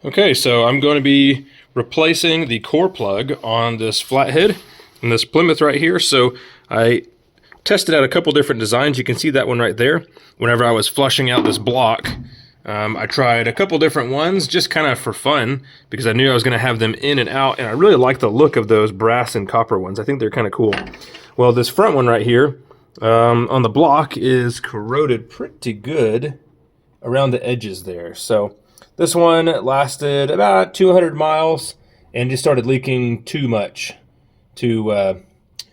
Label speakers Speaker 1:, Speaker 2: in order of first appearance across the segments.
Speaker 1: Okay, so I'm going to be replacing the core plug on this flathead and this Plymouth right here. So I tested out a couple different designs. You can see that one right there. Whenever I was flushing out this block, I tried a couple different ones just kind of for fun because I knew I was going to have them in and out, and I really like the look of those brass and copper ones. I think they're kind of cool. Well, this front one right here on the block is corroded pretty good around the edges there. So this one lasted about 200 miles and just started leaking too much to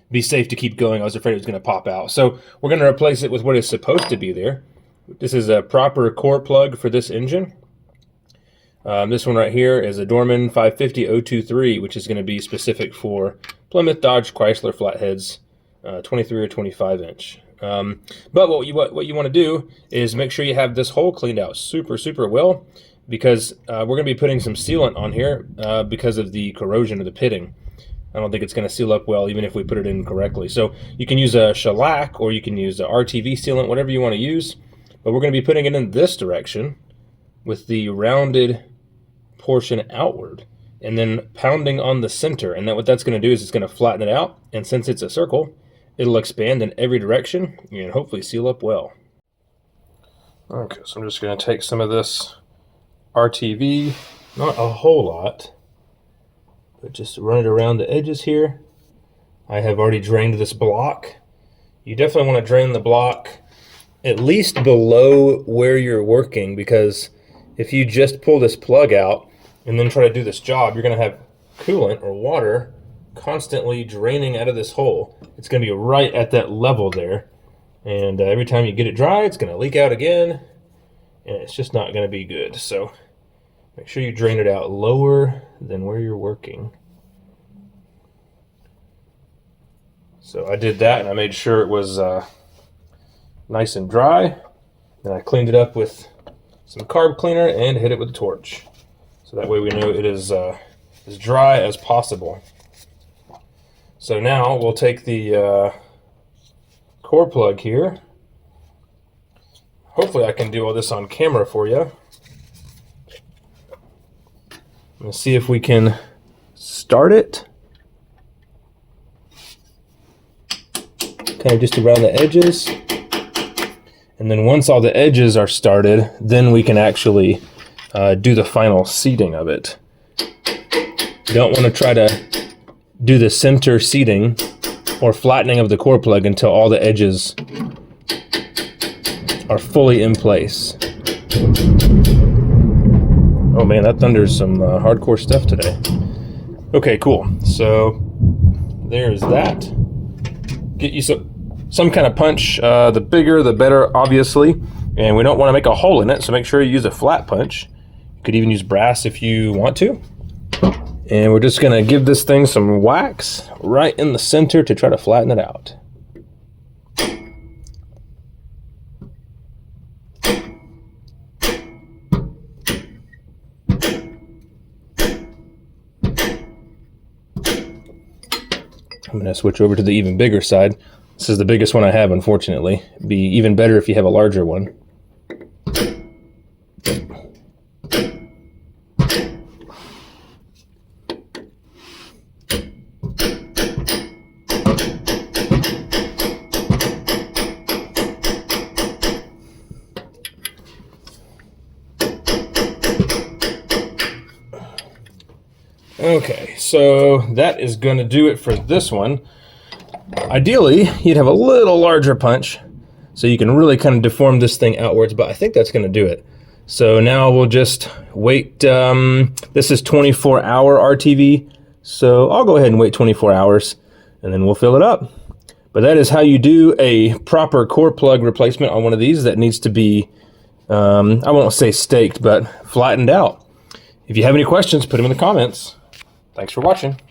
Speaker 1: be safe to keep going. I was afraid it was going to pop out. So we're going to replace it with what is supposed to be there. This is a proper core plug for this engine. This one right here is a Dorman 550-023, which is going to be specific for Plymouth, Dodge, Chrysler flatheads, 23 or 25 inch. But what you want to do is make sure you have this hole cleaned out super well, because we're going to be putting some sealant on here because of the corrosion of the pitting. I don't think it's going to seal up well even if we put it in correctly. So you can use a shellac or you can use a RTV sealant, whatever you want to use. But we're going to be putting it in this direction with the rounded portion outward and then pounding on the center. And what that's going to do is it's going to flatten it out. And since it's a circle, it'll expand in every direction and hopefully seal up well. Okay, so I'm just going to take some of this RTV, not a whole lot, but just run it around the edges here. I have already drained this block. You definitely want to drain the block at least below where you're working, because if you just pull this plug out and then try to do this job, you're going to have coolant or water constantly draining out of this hole. It's going to be right at that level there, and every time you get it dry, it's going to leak out again, and it's just not going to be good. So make sure you drain it out lower than where you're working. So I did that, and I made sure it was nice and dry. Then I cleaned it up with some carb cleaner and hit it with a torch. So that way we know it is as dry as possible. So now we'll take the core plug here. Hopefully I can do all this on camera for you. Let's see if we can start it. Kind of just around the edges. And then once all the edges are started, then we can actually do the final seating of it. You don't want to try to do the center seating or flattening of the core plug until all the edges are fully in place. Oh man, that thunder's some hardcore stuff today. Okay, cool. So there's that. Get you some kind of punch. The bigger, the better, obviously. And we don't want to make a hole in it, so make sure you use a flat punch. You could even use brass if you want to. And we're just going to give this thing some wax right in the center to try to flatten it out. I'm going to switch over to the even bigger side. This is the biggest one I have, unfortunately. It'd be even better if you have a larger one. Okay, so that is going to do it for this one. Ideally, you'd have a little larger punch so you can really kind of deform this thing outwards, but I think that's going to do it. So now we'll just wait. This is 24-hour RTV, so I'll go ahead and wait 24 hours, and then we'll fill it up. But that is how you do a proper core plug replacement on one of these that needs to be, I won't say staked, but flattened out. If you have any questions, put them in the comments. Thanks for watching.